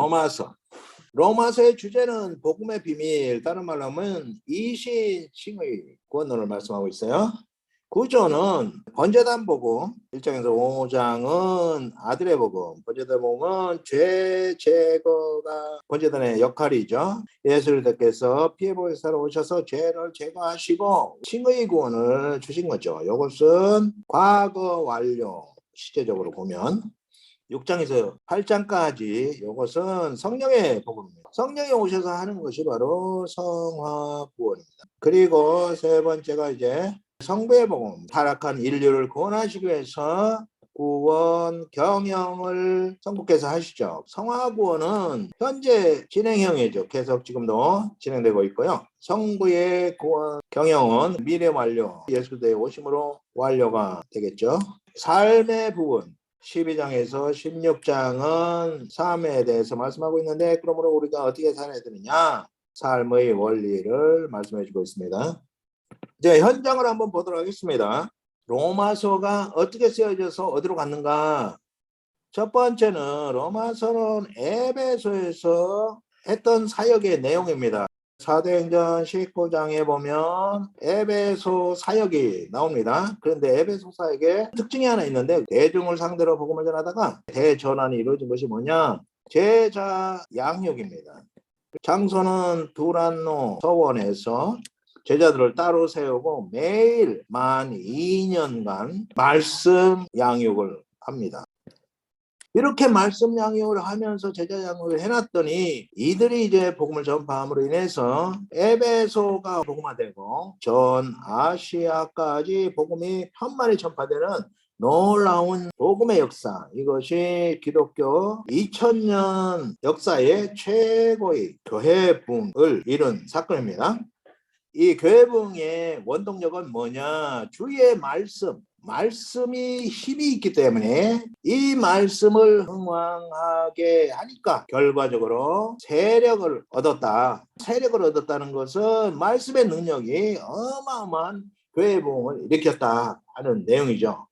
로마서. 로마서의 주제는 복음의 비밀, 다른 말로 하면 이신칭의 구원론을 말씀하고 있어요. 구조는 번제단 복음 1장에서 5장은 아들의 복음, 번제단 복음은 죄 제거가 번제단의 역할이죠. 예수 그리스도께서 피해 보혈사로 오셔서 죄를 제거하시고 칭의 구원을 주신 거죠. 이것은 과거 완료, 시제적으로 보면 6장에서 8장까지 이것은 성령의 복음입니다. 성령이 오셔서 하는 것이 바로 성화 구원입니다. 그리고 세 번째가 이제 성부의 복음, 타락한 인류를 구원하시기 위해서 구원 경영을 성부께서 하시죠. 성화 구원은 현재 진행형이죠. 계속 지금도 진행되고 있고요. 성부의 구원 경영은 미래 완료, 예수 그리스도의 오심으로 완료가 되겠죠. 삶의 부분 12장에서 16장은 삶에 대해서 말씀하고 있는데, 그러므로 우리가 어떻게 살아야 되느냐, 삶의 원리를 말씀해 주고 있습니다. 이제 현장을 한번 보도록 하겠습니다. 로마서가 어떻게 쓰여져서 어디로 갔는가. 첫 번째는 로마서는 에베소에서 했던 사역의 내용입니다. 사도행전 19장에 보면 에베소 사역이 나옵니다. 그런데 에베소 사역에 특징이 하나 있는데, 대중을 상대로 복음을 전하다가 대전환이 이루어진 것이 뭐냐, 제자 양육입니다. 장소는 두란노 서원에서 제자들을 따로 세우고 매일 만 2년간 말씀 양육을 합니다. 이렇게 말씀 양육을 하면서 제자 양육을 해놨더니 이들이 이제 복음을 전파함으로 인해서 에베소가 복음화되고 전 아시아까지 복음이 편만히 전파되는 놀라운 복음의 역사, 이것이 기독교 2000년 역사의 최고의 교회 붐을 이룬 사건입니다. 이 교회 붐의 원동력은 뭐냐, 주의 말씀이 힘이 있기 때문에 이 말씀을 흥왕하게 하니까 결과적으로 세력을 얻었다. 세력을 얻었다는 것은 말씀의 능력이 어마어마한 교회 부흥을 일으켰다 하는 내용이죠.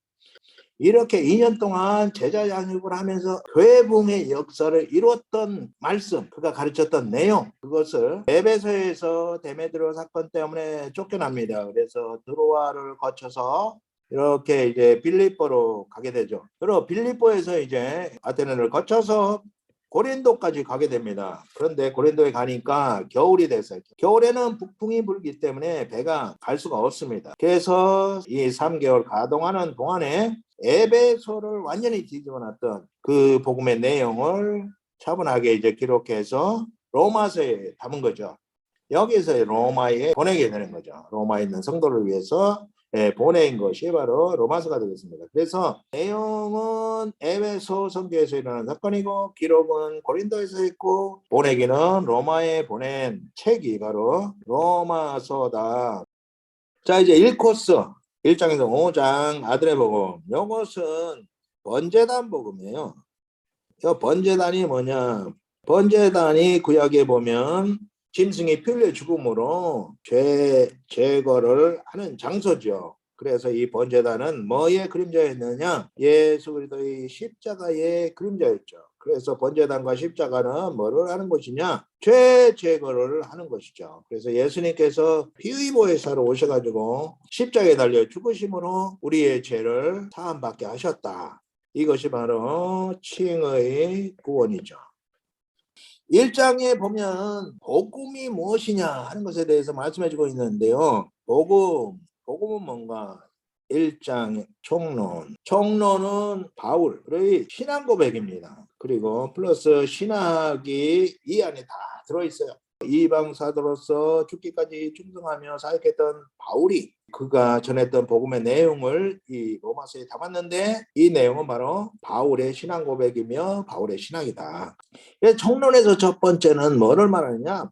이렇게 2년 동안 제자 양육을 하면서 교회 부흥의 역사를 이루었던 말씀, 그가 가르쳤던 내용, 그것을 에베소에서 데메드로 사건 때문에 쫓겨납니다. 그래서 드로아를 거쳐서 이렇게 이제 빌립보로 가게 되죠. 그리고 빌립보에서 이제 아테네를 거쳐서 고린도까지 가게 됩니다. 그런데 고린도에 가니까 겨울이 됐어요. 겨울에는 북풍이 불기 때문에 배가 갈 수가 없습니다. 그래서 이 3개월 가동하는 동안에 에베소를 완전히 뒤집어놨던 그 복음의 내용을 차분하게 이제 기록해서 로마서에 담은 거죠. 여기서 로마에 보내게 되는 거죠. 로마에 있는 성도를 위해서 보낸 것이 바로 로마서가 되겠습니다. 그래서 내용은 에베소 성교에서 일어난 사건이고, 기록은 고린도에서 있고, 보내기는 로마에 보낸 책이 바로 로마서다. 자, 이제 1코스 1장에서 5장 아들의 복음, 이것은 번제단 복음이에요. 이 번제단이 뭐냐, 번제단이 구약에 보면 짐승이 피 흘려 죽음으로 죄 제거를 하는 장소죠. 그래서 이 번제단은 뭐의 그림자였느냐, 예수 그리스도의 십자가의 그림자였죠. 그래서 번제단과 십자가는 뭐를 하는 것이냐, 죄 제거를 하는 것이죠. 그래서 예수님께서 피의 보혈사로 오셔가지고 십자가에 달려 죽으심으로 우리의 죄를 사함받게 하셨다. 이것이 바로 칭의 구원이죠. 1장에 보면 복음이 무엇이냐 하는 것에 대해서 말씀해주고 있는데요. 복음은 뭔가? 1장 총론은 바울의 신앙 고백입니다. 그리고 플러스 신학이 이 안에 다 들어있어요. 이방 사도로서 죽기까지 충성하며 사역했던 바울이 그가 전했던 복음의 내용을 이 로마서에 담았는데, 이 내용은 바로 바울의 신앙 고백이며 바울의 신학이다. 그래서 총론에서 첫 번째는 뭐를 말하느냐,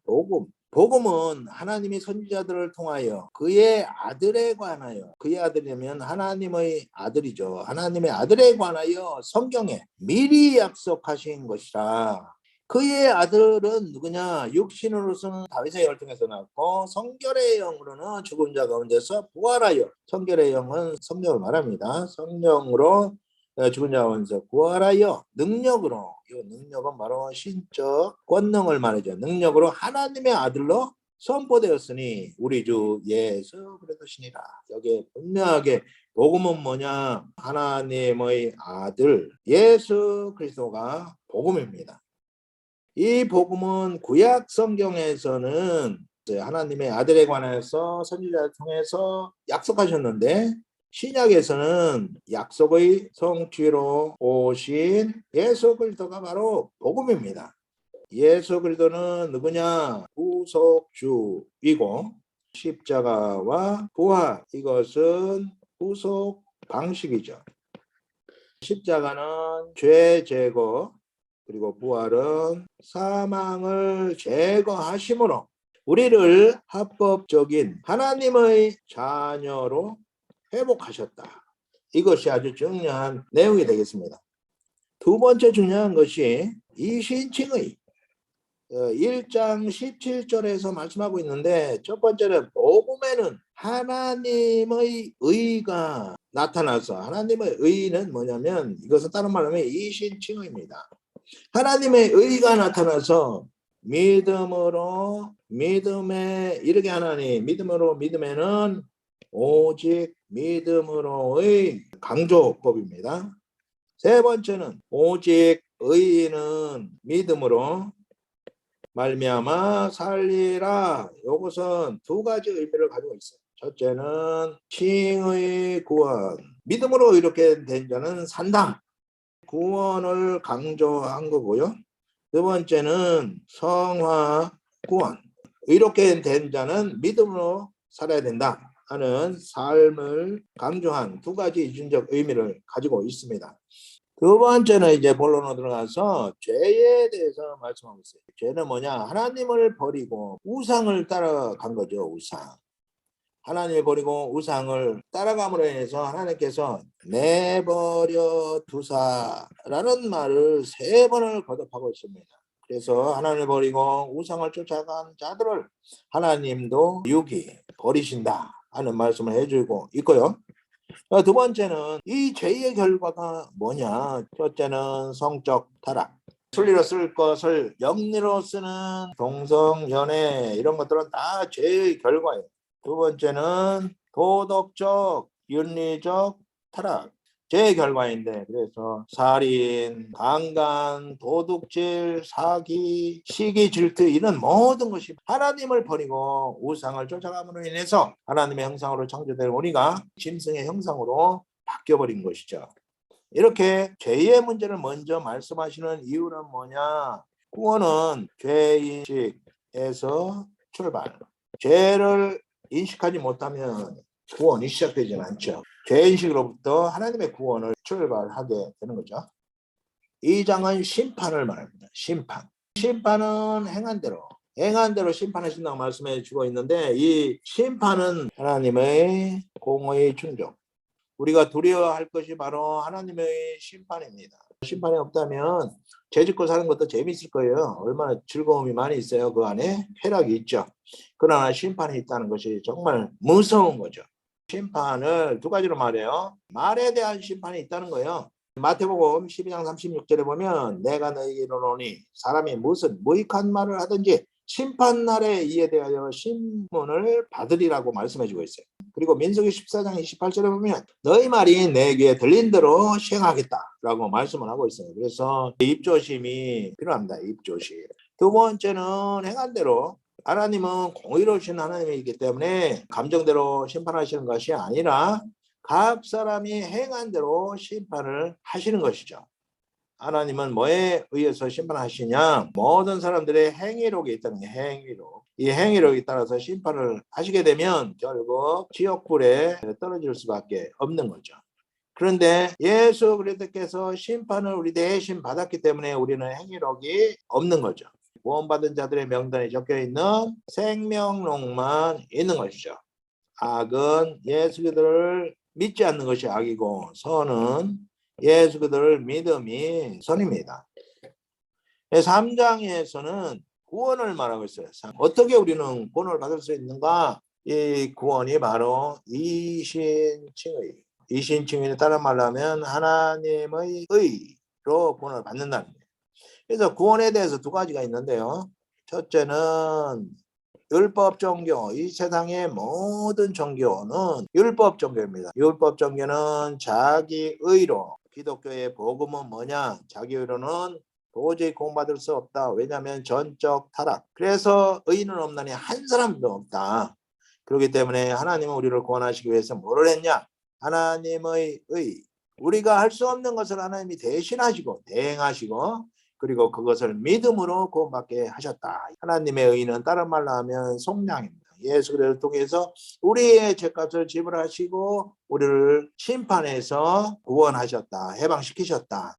복음은 하나님이 선지자들을 통하여 그의 아들에 관하여, 그의 아들이면 하나님의 아들이죠. 하나님의 아들에 관하여 성경에 미리 약속하신 것이라. 그의 아들은 누구냐? 육신으로서는 다윗의 혈통에서 났고 성결의 영으로는 죽은 자 가운데서 부활하여, 성결의 영은 성령을 말합니다. 성령으로 죽은 자 가운데서 부활하여 능력으로, 이 능력은 바로 신적 권능을 말하죠. 능력으로 하나님의 아들로 선포되었으니 우리 주 예수 그리스도시니라. 여기에 분명하게 복음은 뭐냐? 하나님의 아들 예수 그리스도가 복음입니다. 이 복음은 구약 성경에서는 하나님의 아들에 관해서 선지자를 통해서 약속하셨는데, 신약에서는 약속의 성취로 오신 예수 그리스도가 바로 복음입니다. 예수 그리스도는 누구냐? 후속주이고 십자가와 부활, 이것은 후속 방식이죠. 십자가는 죄 제거, 그리고 부활은 사망을 제거하심으로 우리를 합법적인 하나님의 자녀로 회복하셨다. 이것이 아주 중요한 내용이 되겠습니다. 두 번째 중요한 것이 이신칭의 1장 17절에서 말씀하고 있는데, 첫 번째는 복음에는 하나님의 의가 나타나서, 하나님의 의는 뭐냐면 이것은 다른 말로 하면 이신칭의입니다. 하나님의 의가 나타나서 믿음으로 믿음에 이르게 하나니, 믿음으로 믿음에는 오직 믿음으로의 강조법입니다. 세 번째는 오직 의인은 믿음으로 말미암아 살리라. 이것은 두 가지 의미를 가지고 있어요. 첫째는 칭의 구원, 믿음으로 이렇게 된 자는 산다, 구원을 강조한 거고요. 두 번째는 성화 구원, 이렇게 된 자는 믿음으로 살아야 된다 하는 삶을 강조한 두 가지 이중적 의미를 가지고 있습니다. 두 번째는 이제 본론으로 들어가서 죄에 대해서 말씀하고 있어요. 죄는 뭐냐? 하나님을 버리고 우상을 따라간 거죠. 우상. 하나님을 버리고 우상을 따라감으로 인해서 하나님께서 내버려 두사라는 말을 3번을 거듭하고 있습니다. 그래서 하나님을 버리고 우상을 쫓아간 자들을 하나님도 유기 버리신다 하는 말씀을 해주고 있고요. 두 번째는 이 죄의 결과가 뭐냐? 첫째는 성적 타락. 순리로 쓸 것을 영리로 쓰는 동성연애, 이런 것들은 다 죄의 결과예요. 두 번째는 도덕적, 윤리적 타락, 죄의 결과인데, 그래서 살인, 강간, 도둑질, 사기, 시기, 질투, 이런 모든 것이 하나님을 버리고 우상을 쫓아감으로 인해서 하나님의 형상으로 창조된 우리가 짐승의 형상으로 바뀌어버린 것이죠. 이렇게 죄의 문제를 먼저 말씀하시는 이유는 뭐냐? 구원은 죄인식에서 출발. 죄를 인식하지 못하면 구원이 시작되지는 않죠. 죄인식으로부터 하나님의 구원을 출발하게 되는 거죠. 2장은 심판을 말합니다. 심판. 심판은 행한 대로 심판하신다고 말씀해 주고 있는데, 이 심판은 하나님의 공의 충족. 우리가 두려워할 것이 바로 하나님의 심판입니다. 심판이 없다면 죄짓고 사는 것도 재미있을 거예요. 얼마나 즐거움이 많이 있어요. 그 안에 쾌락이 있죠. 그러나 심판이 있다는 것이 정말 무서운 거죠. 심판을 두 가지로 말해요. 말에 대한 심판이 있다는 거예요. 마태복음 12장 36절에 보면 내가 너희에게 이르노니 사람이 무슨 무익한 말을 하든지 심판날에 이에 대하여 신문을 받으리라고 말씀해주고 있어요. 그리고 민수기 14장 28절에 보면 너희 말이 내 귀에 들린 대로 시행하겠다라고 말씀을 하고 있어요. 그래서 입조심이 필요합니다. 입조심. 두 번째는 행한 대로. 하나님은 공의로우신 하나님이기 때문에 감정대로 심판하시는 것이 아니라 각 사람이 행한 대로 심판을 하시는 것이죠. 하나님은 뭐에 의해서 심판하시냐? 모든 사람들의 행위록이 있다는 게 행위록. 이 행위록에 따라서 심판을 하시게 되면 결국 지옥불에 떨어질 수밖에 없는 거죠. 그런데 예수 그리스도께서 심판을 우리 대신 받았기 때문에 우리는 행위록이 없는 거죠. 구원받은 자들의 명단에 적혀있는 생명록만 있는 것이죠. 악은 예수 그리스도를 믿지 않는 것이 악이고, 선은 예수 그리스도를 믿음이 선입니다. 3장에서는 구원을 말하고 있어요. 어떻게 우리는 구원을 받을 수 있는가? 이 구원이 바로 이신칭의, 이신칭의는 다른 말로 하면 하나님의 의로 구원을 받는다는 거예요. 그래서 구원에 대해서 두 가지가 있는데요. 첫째는 율법 종교, 이 세상의 모든 종교는 율법 종교입니다. 율법 종교는 자기 의로, 기독교의 복음은 뭐냐? 자기 의로는 도저히 구원받을 수 없다. 왜냐하면 전적 타락. 그래서 의인은 없나니 한 사람도 없다. 그렇기 때문에 하나님은 우리를 구원하시기 위해서 뭐를 했냐? 하나님의 의. 우리가 할 수 없는 것을 하나님이 대신하시고 대행하시고 그리고 그것을 믿음으로 구원받게 하셨다. 하나님의 의는 다른 말로 하면 속량입니다. 예수 그리스도를 통해서 우리의 죄값을 지불하시고 우리를 심판해서 구원하셨다. 해방시키셨다.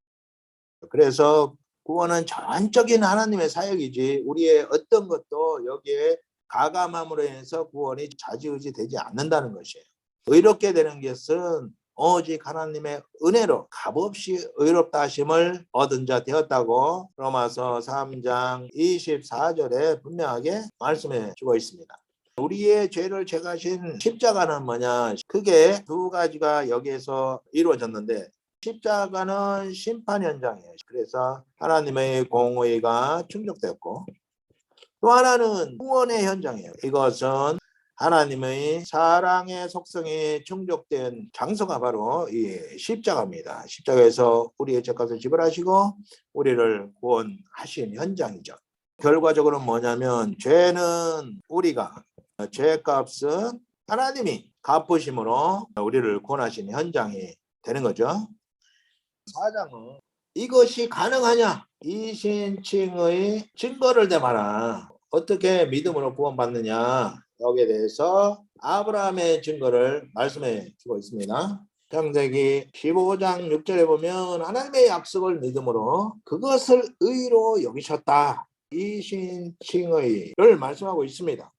그래서 구원은 전적인 하나님의 사역이지 우리의 어떤 것도 여기에 가감함으로 인해서 구원이 좌지우지 되지 않는다는 것이에요. 의롭게 되는 것은 오직 하나님의 은혜로 값없이 의롭다 하심을 얻은 자 되었다고 로마서 3장 24절에 분명하게 말씀해 주고 있습니다. 우리의 죄를 제거하신 십자가는 뭐냐? 크게 두 가지가 여기에서 이루어졌는데 십자가는 심판 현장이에요. 그래서 하나님의 공의가 충족되었고 또 하나는 구원의 현장이에요. 이것은 하나님의 사랑의 속성이 충족된 장소가 바로 이 십자가입니다. 십자가에서 우리의 죄값을 지불하시고 우리를 구원하신 현장이죠. 결과적으로 뭐냐면 죄는 우리가 죄값은 하나님이 갚으심으로 우리를 구원하신 현장이 되는 거죠. 4장은 이것이 가능하냐? 이신칭의 증거를 대마라. 어떻게 믿음으로 구원받느냐? 여기에 대해서 아브라함의 증거를 말씀해 주고 있습니다. 창세기 15장 6절에 보면 하나님의 약속을 믿음으로 그것을 의로 여기셨다. 이신칭의를 말씀하고 있습니다.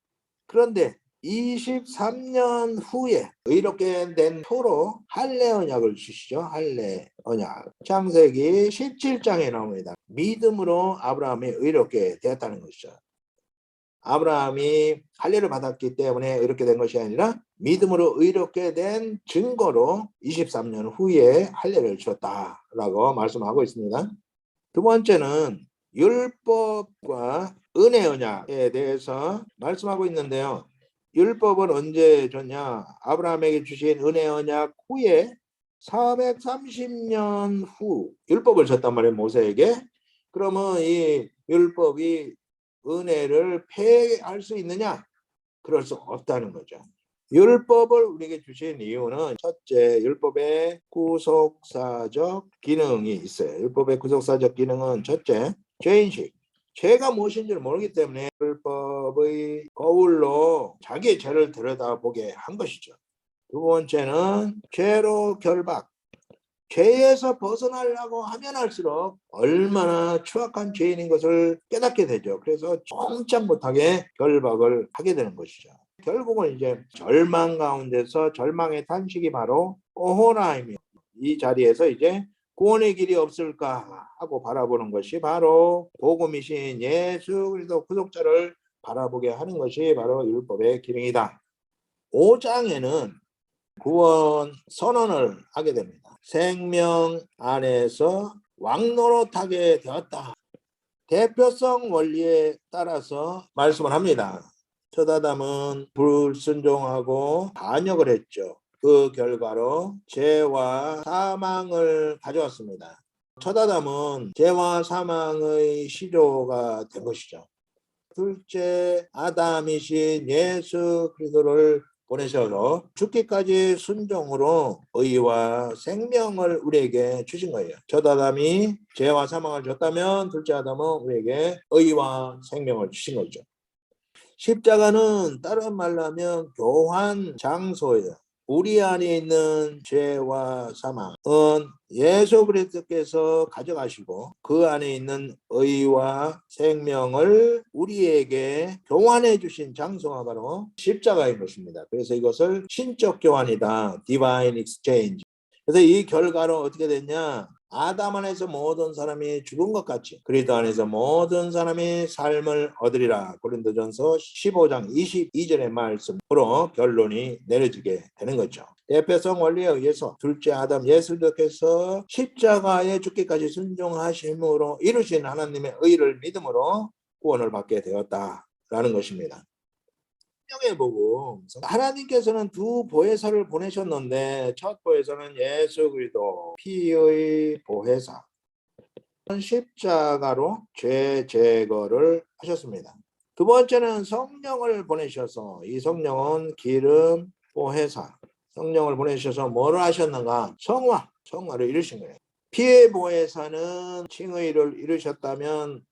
그런데 23년 후에 의롭게 된 토로 할례 언약을 주시죠. 할례 언약. 창세기 17장에 나옵니다. 믿음으로 아브라함이 의롭게 되었다는 것이죠. 아브라함이 할례를 받았기 때문에 의롭게 된 것이 아니라 믿음으로 의롭게 된 증거로 23년 후에 할례를 주었다라고 말씀하고 있습니다. 두 번째는 율법과 은혜 언약에 대해서 말씀하고 있는데요. 율법은 언제 줬냐? 아브라함에게 주신 은혜 언약 후에 430년 후 율법을 줬단 말이에요. 모세에게. 그러면 이 율법이 은혜를 폐할 수 있느냐? 그럴 수 없다는 거죠. 율법을 우리에게 주신 이유는 첫째, 율법의 구속사적 기능이 있어요. 율법의 구속사적 기능은 첫째, 죄인식. 죄가 무엇인지를 모르기 때문에 율법의 거울로 자기의 죄를 들여다보게 한 것이죠. 두 번째는 죄로 결박. 죄에서 벗어나려고 하면 할수록 얼마나 추악한 죄인인 것을 깨닫게 되죠. 그래서 꼼짝 못하게 결박을 하게 되는 것이죠. 결국은 이제 절망 가운데서 절망의 탄식이 바로 오호라임이에요. 이 자리에서 이제 구원의 길이 없을까 하고 바라보는 것이 바로 복음이신 예수 그리스도 구속자를 바라보게 하는 것이 바로 율법의 기능이다. 5장에는 구원 선언을 하게 됩니다. 생명 안에서 왕노릇하게 되었다. 대표성 원리에 따라서 말씀을 합니다. 첫 아담은 불순종하고 반역을 했죠. 그 결과로 죄와 사망을 가져왔습니다. 첫 아담은 죄와 사망의 시조가 된 것이죠. 둘째 아담이신 예수 그리스도를 보내셔서 죽기까지 순종으로 의와 생명을 우리에게 주신 거예요. 첫 아담이 죄와 사망을 줬다면 둘째 아담은 우리에게 의와 생명을 주신 거죠. 십자가는 다른 말로 하면 교환 장소예요. 우리 안에 있는 죄와 사망은 예수 그리스도께서 가져가시고 그 안에 있는 의와 생명을 우리에게 교환해 주신 장소가 바로 십자가인 것입니다. 그래서 이것을 신적 교환이다. Divine Exchange. 그래서 이 결과로 어떻게 됐냐? 아담 안에서 모든 사람이 죽은 것 같이 그리스도 안에서 모든 사람이 삶을 얻으리라. 고린도전서 15장 22절의 말씀으로 결론이 내려지게 되는 거죠. 대표성 원리에 의해서 둘째 아담 예수님께서 십자가에 죽기까지 순종하심으로 이루신 하나님의 의를 믿음으로 구원을 받게 되었다라는 것입니다. 성경에 보고 하나님께서는 두 보혜사를 보내셨는데 첫 보혜사는 예수 그리스도 피의 보혜사 십자가로 죄 제거를 하셨습니다. 두 번째는 성령을 보내셔서 이 성령은 기름 보혜사 성령을 보내셔서 뭐를 하셨는가? 성화를 이루신 거예요. 피의 보혜사는 칭의를 이루셨다면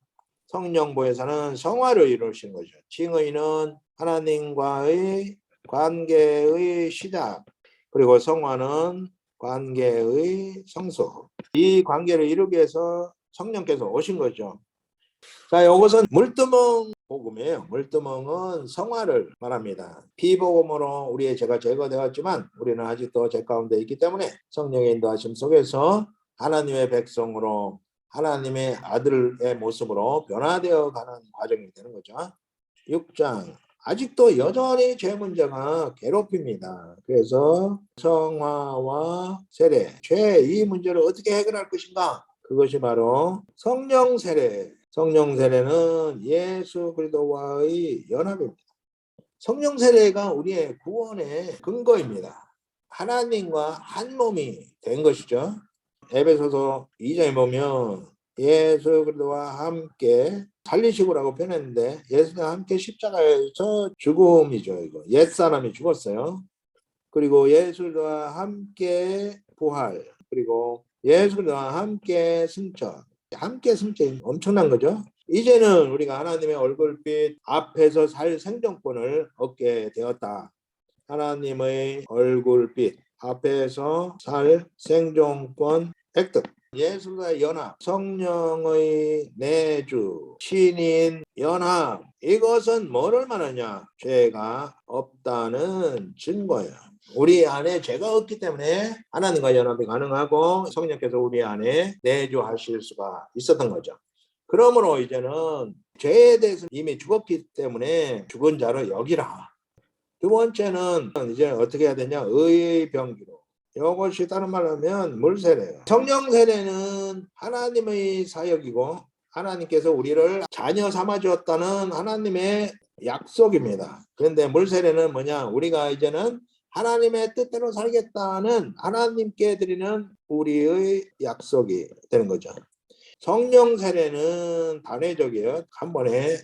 성령 보혜사는 성화를 이루신 거죠. 칭의는 하나님과의 관계의 시작, 그리고 성화는 관계의 성소. 이 관계를 이루기 위해서 성령께서 오신 거죠. 자, 이것은 물두멍 복음이에요. 물두멍은 성화를 말합니다. 피복음으로 우리의 죄가 제거되었지만 우리는 아직도 죄 가운데 있기 때문에 성령의 인도하심 속에서 하나님의 백성으로 하나님의 아들의 모습으로 변화되어 가는 과정이 되는 거죠. 6장 아직도 여전히 죄 문제가 괴롭힙니다. 그래서 성화와 세례, 죄 이 문제를 어떻게 해결할 것인가? 그것이 바로 성령 세례. 성령 세례는 예수 그리스도와의 연합입니다. 성령 세례가 우리의 구원의 근거입니다. 하나님과 한 몸이 된 것이죠. 에베소서 2장에 보면 예수 그리스도와 함께 살리시고라고 표현했는데 예수와 함께 십자가에서 죽음이죠. 이거 옛사람이 죽었어요. 그리고 예수와 함께 부활, 그리고 예수와 함께 승천. 함께 승천이 엄청난 거죠. 이제는 우리가 하나님의 얼굴빛 앞에서 살 생존권을 얻게 되었다. 하나님의 얼굴빛 앞에서 살 생존권 획득. 예수의 연합, 성령의 내주, 신인 연합. 이것은 뭐를 말하냐? 죄가 없다는 증거예요. 우리 안에 죄가 없기 때문에 하나님과 연합이 가능하고 성령께서 우리 안에 내주하실 수가 있었던 거죠. 그러므로 이제는 죄에 대해서 이미 죽었기 때문에 죽은 자로 여기라. 두 번째는 이제 어떻게 해야 되냐? 의의 병기로. 이것이 다른 말로 하면 물세례예요. 성령 세례는 하나님의 사역이고 하나님께서 우리를 자녀 삼아 주었다는 하나님의 약속입니다. 그런데 물세례는 뭐냐? 우리가 이제는 하나님의 뜻대로 살겠다는 하나님께 드리는 우리의 약속이 되는 거죠. 성령 세례는 단회적이에요. 한 번에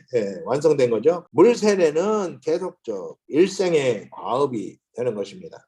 완성된 거죠. 물 세례는 계속적 일생의 과업이 되는 것입니다.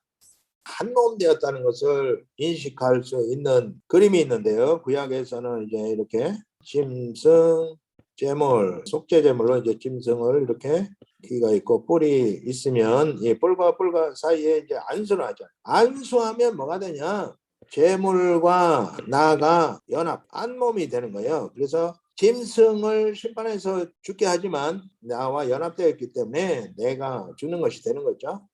한 몸 되었다는 것을 인식할 수 있는 그림이 있는데요. 구약에서는 이제 이렇게 짐승, 제물, 속죄 제물로 이제 짐승을 이렇게 귀가 있고 뿔이 있으면 이 뿔과 뿔과 사이에 이제 안수를 하죠. 안수하면 뭐가 되냐? 제물과 나가 연합, 한 몸이 되는 거예요. 그래서 짐승을 심판해서 죽게 하지만 나와 연합되어 있기 때문에 내가 죽는 것이 되는 거죠.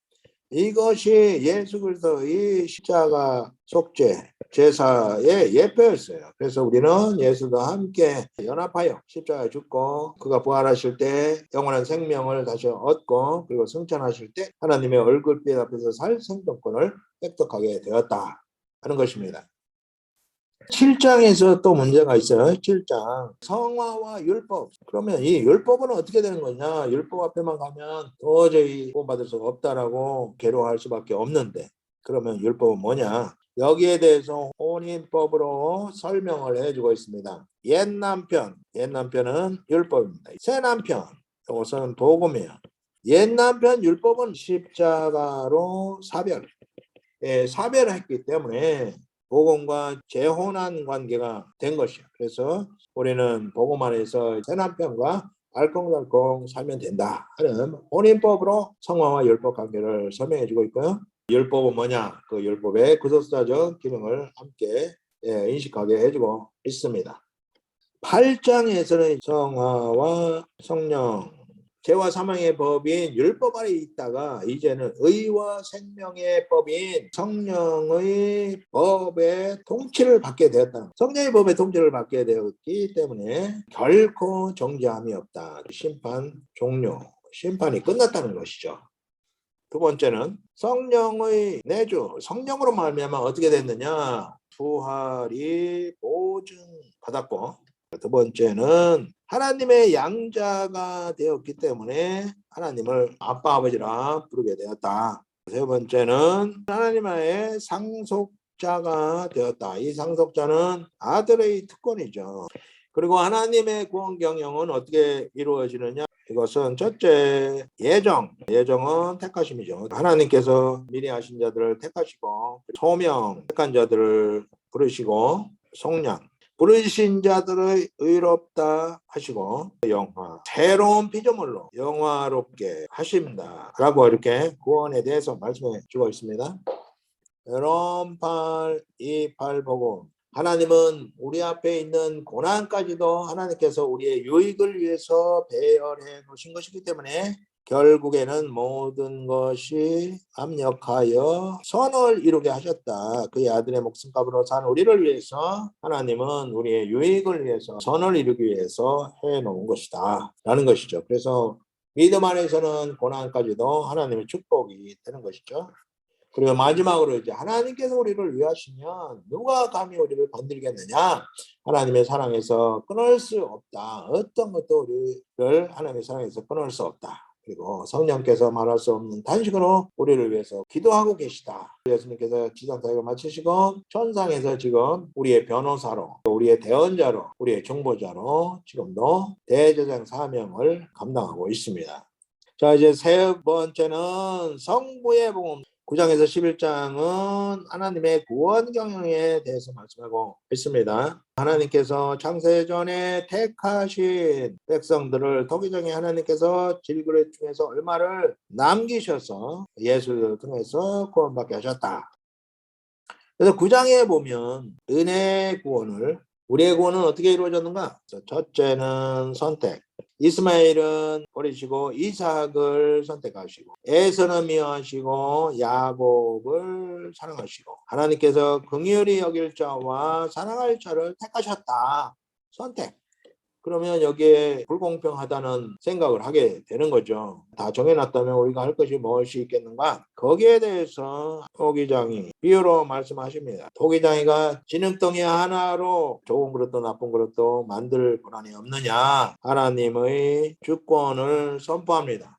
이것이 예수 그리스도의 십자가 속죄 제사의 예표였어요. 그래서 우리는 예수와 함께 연합하여 십자가에 죽고 그가 부활하실 때 영원한 생명을 다시 얻고 그리고 승천하실 때 하나님의 얼굴빛 앞에서 살 생존권을 획득하게 되었다 하는 것입니다. 7장에서 또 문제가 있어요. 7장 성화와 율법. 그러면 이 율법은 어떻게 되는 거냐? 율법 앞에만 가면 도저히 구원받을 수가 없다라고 괴로워할 수밖에 없는데 그러면 율법은 뭐냐? 여기에 대해서 혼인법으로 설명을 해주고 있습니다. 옛 남편은 율법입니다. 새 남편, 이것은 복음이에요. 옛 남편 율법은 십자가로 사별했기 때문에 복음과 재혼한 관계가 된 것이야. 그래서 우리는 복음 안에서 새 남편과 알콩달콩 살면 된다 하는 혼인법으로 성화와 율법 관계를 설명해주고 있고요. 율법은 뭐냐? 그 율법의 구속사적 기능을 함께 인식하게 해주고 있습니다. 8장에서는 성화와 성령 죄와 사망의 법인 율법 아래 있다가 이제는 의와 생명의 법인 성령의 법의 통치를 받게 되었다. 성령의 법의 통치를 받게 되었기 때문에 결코 정죄함이 없다. 심판 종료, 심판이 끝났다는 것이죠. 두 번째는 성령의 내주, 성령으로 말미암아 어떻게 됐느냐? 부활이 보증받았고, 두 번째는 하나님의 양자가 되었기 때문에 하나님을 아빠 아버지라 부르게 되었다. 세 번째는 하나님의 상속자가 되었다. 이 상속자는 아들의 특권이죠. 그리고 하나님의 구원 경영은 어떻게 이루어지느냐? 이것은 첫째 예정은 택하심이죠. 하나님께서 미리 하신 자들을 택하시고 소명 택한 자들을 부르시고 속량 부르신 자들의 의롭다 하시고 영화 새로운 피조물로 영화롭게 하십니다 라고 이렇게 구원에 대해서 말씀해 주고 있습니다. 여러분 8 보고 하나님은 우리 앞에 있는 고난까지도 하나님께서 우리의 유익을 위해서 배열해 놓으신 것이기 때문에 결국에는 모든 것이 합력하여 선을 이루게 하셨다. 그의 아들의 목숨값으로 산 우리를 위해서 하나님은 우리의 유익을 위해서 선을 이루기 위해서 해놓은 것이다 라는 것이죠. 그래서 믿음 안에서는 고난까지도 하나님의 축복이 되는 것이죠. 그리고 마지막으로 이제 하나님께서 우리를 위하시면 누가 감히 우리를 건드리겠느냐? 하나님의 사랑에서 끊을 수 없다. 어떤 것도 우리를 하나님의 사랑에서 끊을 수 없다. 그리고 성령께서 말할 수 없는 단식으로 우리를 위해서 기도하고 계시다. 예수님께서 지상사역을 마치시고 천상에서 지금 우리의 변호사로, 우리의 대언자로, 우리의 중보자로 지금도 대제사장 사명을 감당하고 있습니다. 자, 이제 세 번째는 성부의 복음. 9장에서 11장은 하나님의 구원 경영에 대해서 말씀하고 있습니다. 하나님께서 창세전에 택하신 백성들을 토기장에 하나님께서 질그릇 중에서 얼마를 남기셔서 예수를 통해서 구원받게 하셨다. 그래서 9장에 보면 은혜의 구원을 우리의 구원은 어떻게 이루어졌는가? 첫째는 선택. 이스마엘은 버리시고 이삭을 선택하시고 에서는 미워하시고 야곱을 사랑하시고 하나님께서 긍휼히 여길 자와 사랑할 자를 택하셨다. 선택. 그러면 여기에 불공평하다는 생각을 하게 되는 거죠. 다 정해놨다면 우리가 할 것이 무엇이 있겠는가? 거기에 대해서 토기장이 비유로 말씀하십니다. 토기장이가 지능덩이 하나로 좋은 그릇도 나쁜 그릇도 만들 권한이 없느냐? 하나님의 주권을 선포합니다.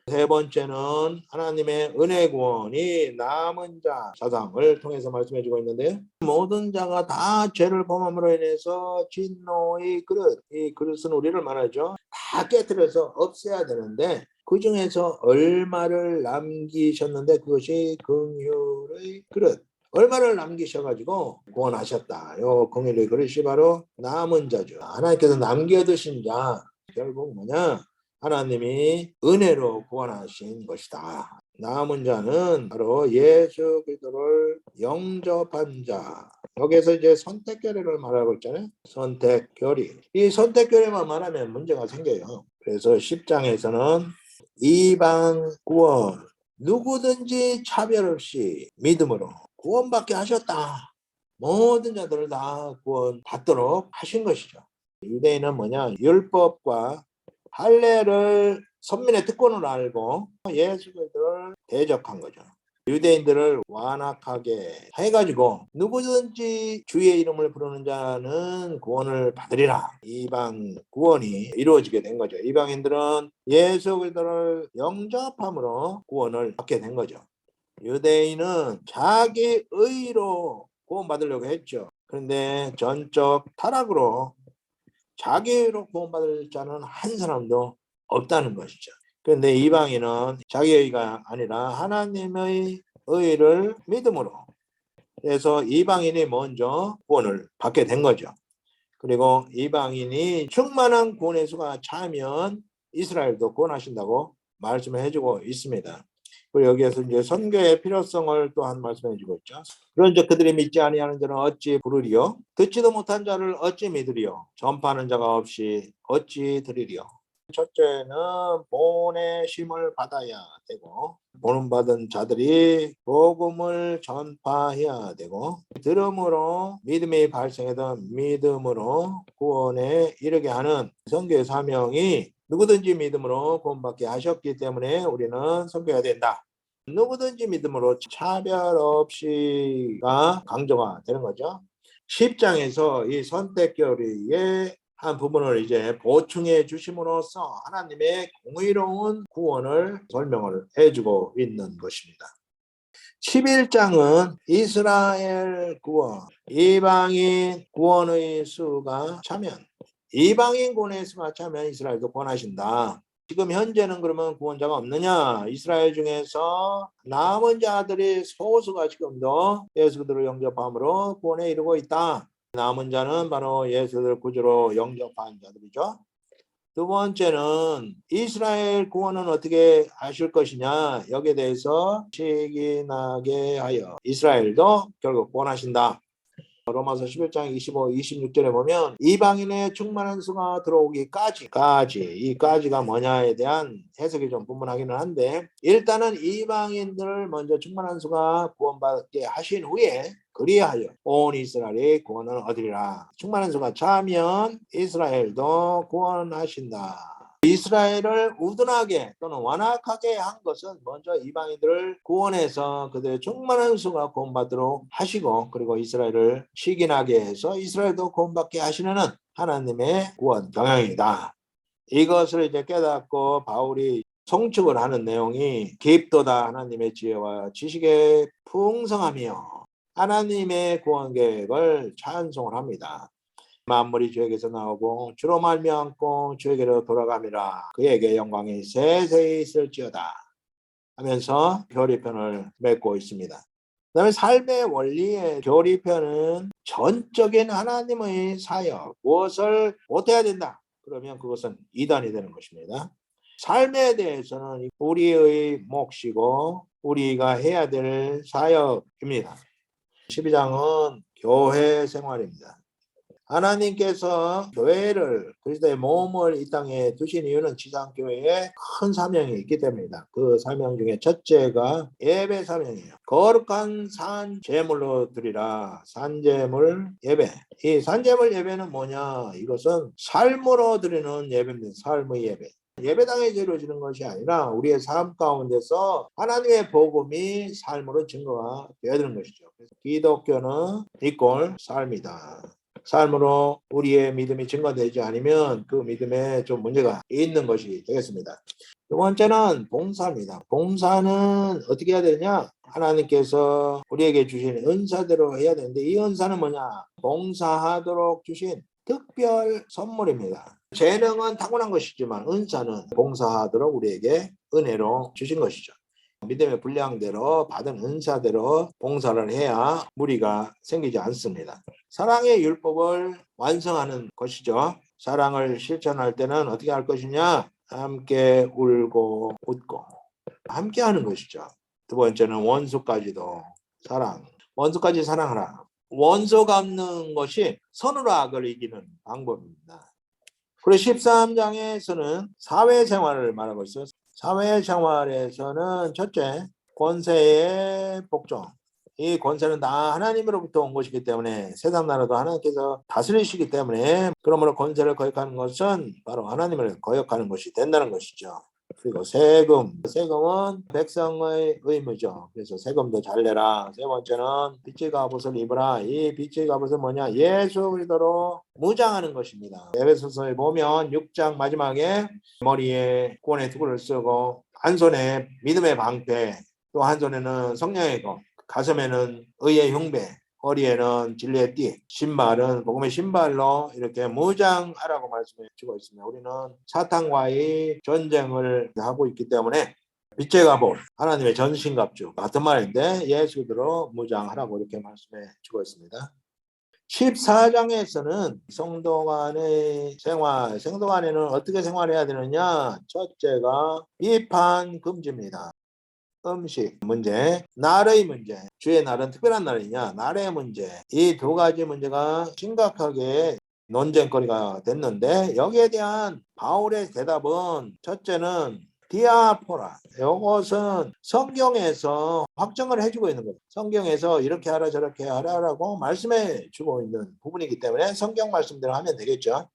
세 번째는 하나님의 은혜 구원이 남은 자 사상을 통해서 말씀해주고 있는데요. 모든 자가 다 죄를 범함으로 인해서 진노의 그릇, 이 그릇은 우리를 말하죠. 다 깨뜨려서 없애야 되는데 그 중에서 얼마를 남기셨는데 그것이 긍휼의 그릇. 얼마를 남기셔가지고 구원하셨다. 요 긍휼의 그릇이 바로 남은 자죠. 하나님께서 남겨두신 자 결국 뭐냐? 하나님이 은혜로 구원하신 것이다. 남은 자는 바로 예수 그리스도를 영접한 자. 여기서 이제 선택교리를 말하고 있잖아요. 선택교리. 이 선택교리만 말하면 문제가 생겨요. 그래서 10장에서는 이방 구원, 누구든지 차별 없이 믿음으로 구원받게 하셨다. 모든 자들을 다 구원받도록 하신 것이죠. 유대인은 뭐냐? 율법과 할례를 선민의 특권으로 알고 예수 그리스도를 대적한 거죠. 유대인들을 완악하게 해가지고 누구든지 주의 이름을 부르는 자는 구원을 받으리라. 이방 구원이 이루어지게 된 거죠. 이방인들은 예수 그리스도를 영접함으로 구원을 받게 된 거죠. 유대인은 자기 의로 구원받으려고 했죠. 그런데 전적 타락으로 자기로 구원받을 자는 한 사람도 없다는 것이죠. 그런데 이방인은 자기 의가 아니라 하나님의 의를 믿음으로 해서 이방인이 먼저 구원을 받게 된 거죠. 그리고 이방인이 충만한 구원의 수가 차면 이스라엘도 구원하신다고 말씀을 해주고 있습니다. 그리고 여기에서 이제 선교의 필요성을 또한 말씀해주고 있죠. 그런즉 그들이 믿지 아니하는 자는 어찌 부르리요? 듣지도 못한 자를 어찌 믿으리요? 전파하는 자가 없이 어찌 들으리요? 첫째는 보내심을 받아야 되고 보냄받은 자들이 복음을 전파해야 되고 들음으로 믿음이 발생하던 믿음으로 구원에 이르게 하는 선교의 사명이 누구든지 믿음으로 구원받게 하셨기 때문에 우리는 선교해야 된다. 누구든지 믿음으로 차별 없이가 강조가 되는 거죠. 10장에서 이 선택교리의 한 부분을 이제 보충해 주심으로써 하나님의 공의로운 구원을 설명을 해주고 있는 것입니다. 11장은 이스라엘 구원, 이방인 구원의 수가 차면, 이방인 구원의 수가 차면 이스라엘도 구원하신다. 지금 현재는 그러면 구원자가 없느냐? 이스라엘 중에서 남은 자들이 소수가 지금도 예수 그리스도를 영접함으로 구원에 이르고 있다. 남은 자는 바로 예수 그리스도를 구주로 영접한 자들이죠. 두 번째는 이스라엘 구원은 어떻게 하실 것이냐? 여기에 대해서 시기나게 하여 이스라엘도 결국 구원하신다. 로마서 11장 25, 26절에 보면 이방인의 충만한 수가 들어오기까지 이까지가 뭐냐에 대한 해석이 좀 분분하기는 한데 일단은 이방인들을 먼저 충만한 수가 구원받게 하신 후에 그리하여 온 이스라엘이 구원을 얻으리라. 충만한 수가 차면 이스라엘도 구원하신다. 이스라엘을 우둔하게 또는 완악하게 한 것은 먼저 이방인들을 구원해서 그들의 충만한 수가 구원받도록 하시고 그리고 이스라엘을 시기나게 해서 이스라엘도 구원받게 하시는 하나님의 구원 경영이다. 이것을 이제 깨닫고 바울이 송축을 하는 내용이 깊도다 하나님의 지혜와 지식의 풍성하며 하나님의 구원 계획을 찬송을 합니다. 만물이 주에게서 나오고 주로 말미암고 주에게로 돌아감이라 그에게 영광이 세세히 있을지어다 하면서 교리편을 맺고 있습니다. 그 다음에 삶의 원리의 교리편은 전적인 하나님의 사역 무엇을 못해야 된다 그러면 그것은 이단이 되는 것입니다. 삶에 대해서는 우리의 몫이고 우리가 해야 될 사역입니다. 12장은 교회 생활입니다. 하나님께서 교회를 그리스도의 몸을 이 땅에 두신 이유는 지상교회에 큰 사명이 있기 때문이다. 그 사명 중에 첫째가 예배 사명이에요. 거룩한 산제물로 드리라. 산제물 예배. 이 산제물 예배는 뭐냐? 이것은 삶으로 드리는 예배입니다. 삶의 예배. 예배당에 이루어지는 것이 아니라 우리의 삶 가운데서 하나님의 복음이 삶으로 증거가 되어야 되는 것이죠. 그래서 기독교는 이꼴 삶이다. 삶으로 우리의 믿음이 증거되지 않으면 그 믿음에 좀 문제가 있는 것이 되겠습니다. 두 번째는 봉사입니다. 봉사는 어떻게 해야 되냐? 하나님께서 우리에게 주신 은사대로 해야 되는데 이 은사는 뭐냐? 봉사하도록 주신 특별 선물입니다. 재능은 타고난 것이지만 은사는 봉사하도록 우리에게 은혜로 주신 것이죠. 믿음의 분량대로 받은 은사대로 봉사를 해야 무리가 생기지 않습니다. 사랑의 율법을 완성하는 것이죠. 사랑을 실천할 때는 어떻게 할 것이냐? 함께 울고 웃고 함께 하는 것이죠. 두 번째는 원수까지도 사랑. 원수까지 사랑하라. 원수 갚는 것이 선으로 악을 이기는 방법입니다. 그리고 13장에서는 사회생활을 말하고 있어요. 사회생활에서는 첫째, 권세의 복종. 이 권세는 다 하나님으로부터 온 것이기 때문에 세상 나라도 하나님께서 다스리시기 때문에 그러므로 권세를 거역하는 것은 바로 하나님을 거역하는 것이 된다는 것이죠. 그리고 세금은 백성의 의무죠. 그래서 세금도 잘 내라. 세 번째는 빛의 갑옷을 입으라. 이 빛의 갑옷은 뭐냐? 예수 그리스도로 무장하는 것입니다. 에베소서에 보면 6장 마지막에 머리에 구원의 투구를 쓰고 한 손에 믿음의 방패, 또 한 손에는 성령의 검, 가슴에는 의의 흉배, 허리에는 진리의 띠, 신발은 복음의 신발로 이렇게 무장하라고 말씀해 주고 있습니다. 우리는 사탄과의 전쟁을 하고 있기 때문에 빛의 갑옷, 하나님의 전신갑주 같은 말인데 예수들로 무장하라고 이렇게 말씀해 주고 있습니다. 14장에서는 성도 간의 생활, 성도 간에는 어떻게 생활해야 되느냐? 첫째가 비판 금지입니다. 음식 문제, 날의 문제, 주의 날은 특별한 날이냐, 날의 문제, 이 두 가지 문제가 심각하게 논쟁거리가 됐는데 여기에 대한 바울의 대답은 첫째는 디아포라. 이것은 성경에서 확정을 해주고 있는 거예요. 성경에서 이렇게 하라 저렇게 하라라고 말씀해 주고 있는 부분이기 때문에 성경 말씀대로 하면 되겠죠.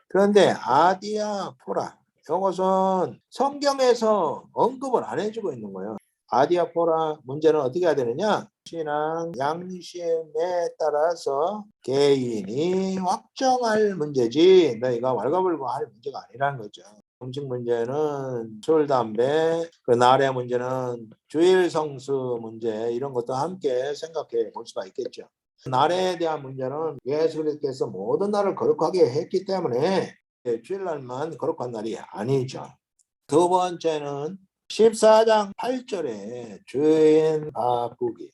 그런데 아디아포라. 이것은 성경에서 언급을 안 해주고 있는 거예요. 아디아포라 문제는 어떻게 해야 되느냐? 신앙 양심에 따라서 개인이 확정할 문제지 너희가 왈가불고 할 문제가 아니라는 거죠. 음식 문제는 술, 담배, 그 날의 문제는 주일 성수 문제 이런 것도 함께 생각해 볼 수가 있겠죠. 날에 대한 문제는 예수님께서 모든 날을 거룩하게 했기 때문에 주일날만 거룩한 날이 아니죠. 두 번째는 14장 8절에 주인 바꾸기.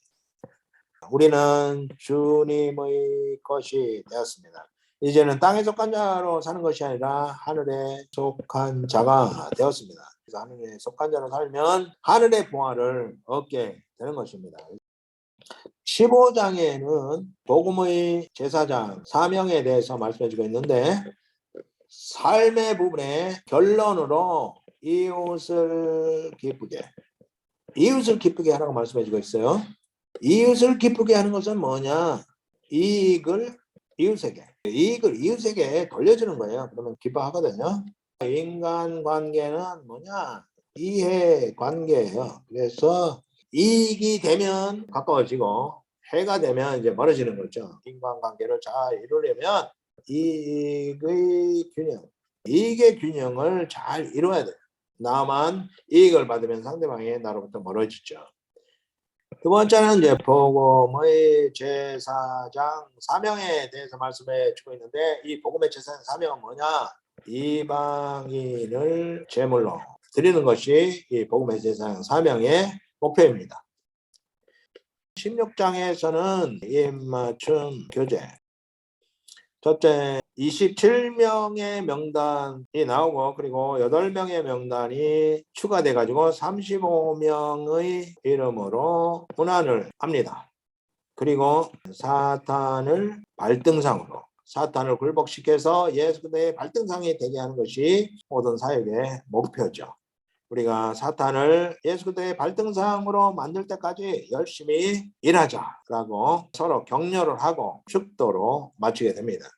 우리는 주님의 것이 되었습니다. 이제는 땅에 속한 자로 사는 것이 아니라 하늘에 속한 자가 되었습니다. 그래서 하늘에 속한 자로 살면 하늘의 보화를 얻게 되는 것입니다. 15장에는 복음의 제사장 사명에 대해서 말씀해 주고 있는데 삶의 부분의 결론으로 이웃을 기쁘게 하라고 말씀해 주고 있어요. 이웃을 기쁘게 하는 것은 뭐냐? 이익을 이웃에게 돌려주는 거예요. 그러면 기뻐하거든요. 인간관계는 뭐냐? 이해관계예요. 그래서 이익이 되면 가까워지고 해가 되면 이제 멀어지는 거죠. 인간관계를 잘 이루려면 이익의 균형을 잘 이루어야 돼요. 나만 이익을 받으면 상대방이 나로부터 멀어지죠. 두 번째는 이제 복음의 제사장 사명에 대해서 말씀해 주고 있는데 이 복음의 제사장 사명은 뭐냐? 이방인을 제물로 드리는 것이 이 복음의 제사장 사명의 목표입니다. 16장에서는 입맞춤 교제. 첫째 27명의 명단이 나오고 그리고 8명의 명단이 추가돼 가지고 35명의 이름으로 문안을 합니다. 그리고 사탄을 굴복시켜서 예수 그리스도의 발등상이 되게 하는 것이 모든 사역의 목표죠. 우리가 사탄을 예수 그리스도의 발등상으로 만들 때까지 열심히 일하자라고 서로 격려를 하고 축도로 마치게 됩니다.